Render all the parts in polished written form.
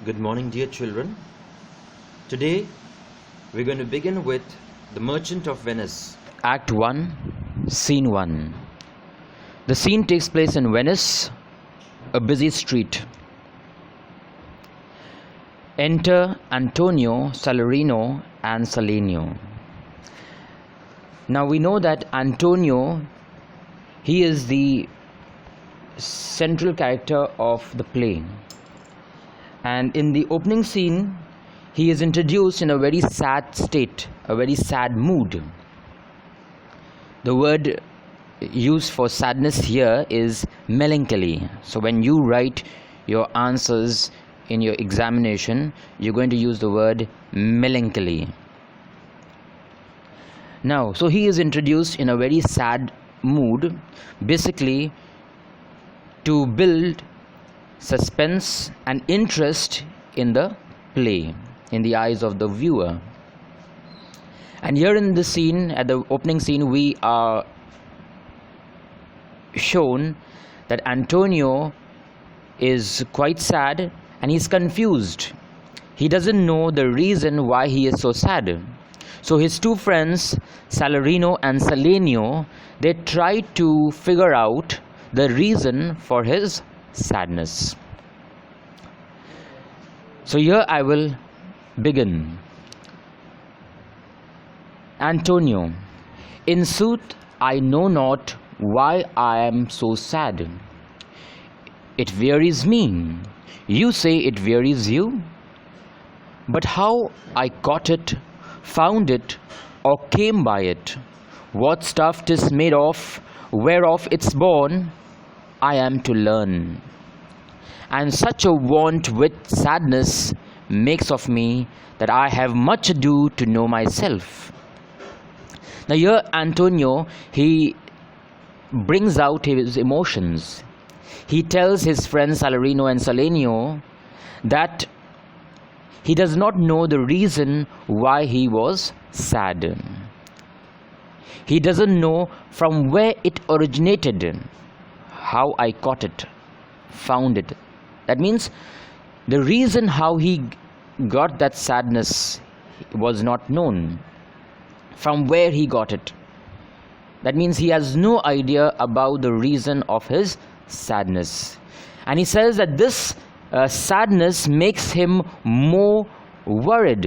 Good morning, dear children. Today we're going to begin with The Merchant of Venice. Act 1, Scene 1. The scene takes place in Venice, a busy street. Enter Antonio, Salarino and Salenio. Now we know that Antonio, he is the central character of the play. And in the opening scene, he is introduced in a very sad state, a very sad mood. The word used for sadness here is melancholy. So when you write your answers in your examination, you're going to use the word melancholy. Now, so he is introduced in a very sad mood, basically to build suspense and interest in the play, in the eyes of the viewer. And here in the scene, at the opening scene, we are shown that Antonio is quite sad and he's confused. He doesn't know the reason why he is so sad. So his two friends, Salarino and Salenio, they try to figure out the reason for his sadness. So here I will begin. Antonio, in sooth, I know not why I am so sad. It wearies me. You say it wearies you. But how I got it, found it, or came by it, what stuff 'tis made of, whereof it's born, I am to learn. And such a want with sadness makes of me that I have much ado to know myself. Now here Antonio, he brings out his emotions. He tells his friends Salarino and Salenio that he does not know the reason why he was sad. He doesn't know from where it originated. How I caught it, found it. That means the reason how he got that sadness was not known. From where he got it. That means he has no idea about the reason of his sadness. And he says that this sadness makes him more worried.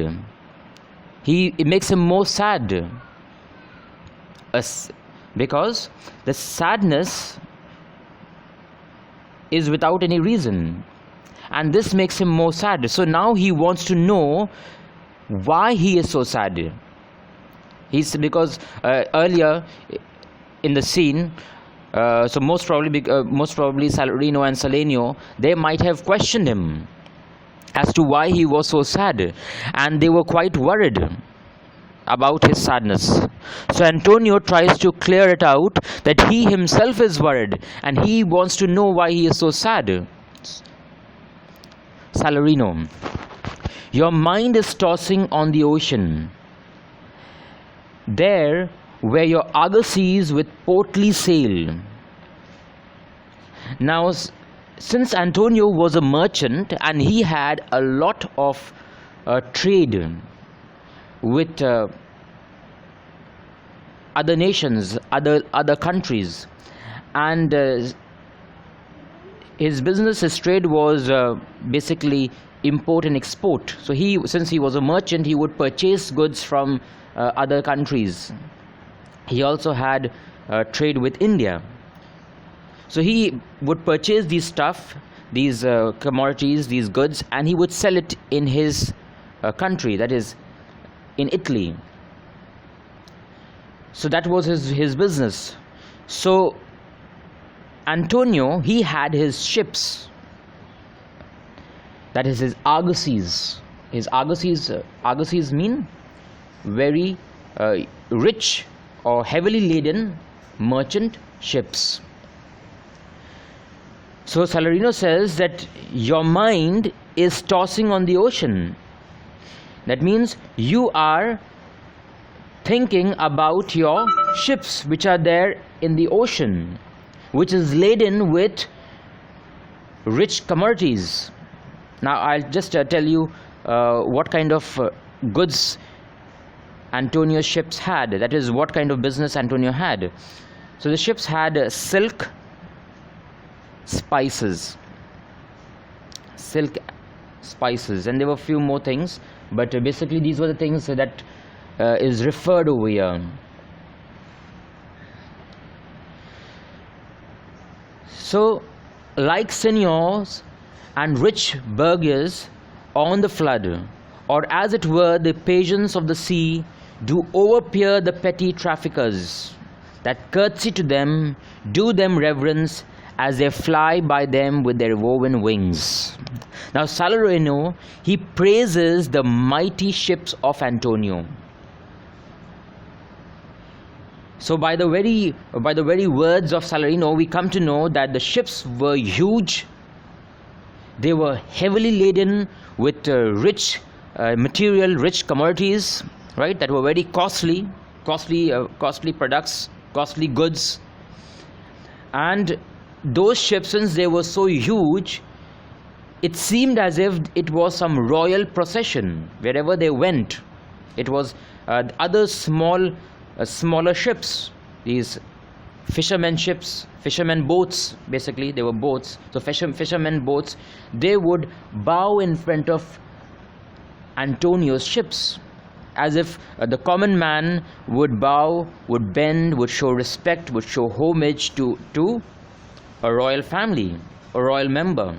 It makes him more sad. Because the sadness is without any reason, and this makes him more sad. So now he wants to know why he is so sad. Because earlier in the scene, so most probably Salarino and Salenio, they might have questioned him as to why he was so sad, and they were quite worried about his sadness. So Antonio tries to clear it out that he himself is worried and he wants to know why he is so sad. Salarino, your mind is tossing on the ocean, there where your argosies with portly sail. Now, since Antonio was a merchant and he had a lot of trade with other nations, other countries, and his business, his trade was basically import and export. So since he was a merchant, he would purchase goods from other countries. He also had trade with India. So he would purchase these commodities, these goods, and he would sell it in his country, that is in Italy. So that was his business. So Antonio, he had his ships, that is his argosies. His argosies mean very rich or heavily laden merchant ships. So Salarino says that your mind is tossing on the ocean. That means you are thinking about your ships which are there in the ocean, which is laden with rich commodities. Now I'll just tell you what kind of goods Antonio's ships had. That is, what kind of business Antonio had. So the ships had silk, spices, and there were a few more things, but basically these were the things that is referred over here. So, like seigneurs and rich burghers on the flood, or as it were the pageants of the sea, do overpeer the petty traffickers, that curtsy to them, do them reverence, as they fly by them with their woven wings. Now Salarino, he praises the mighty ships of Antonio. So by the very words of Salarino, we come to know that the ships were huge. They were heavily laden with rich material, rich commodities, right? That were very costly products, costly goods. And those ships, since they were so huge, it seemed as if it was some royal procession. Wherever they went, it was other smaller ships, these fishermen ships, fishermen boats, basically they were boats. So fishermen boats, they would bow in front of Antonio's ships, as if the common man would bow, would bend, would show respect, would show homage to a royal family, a royal member.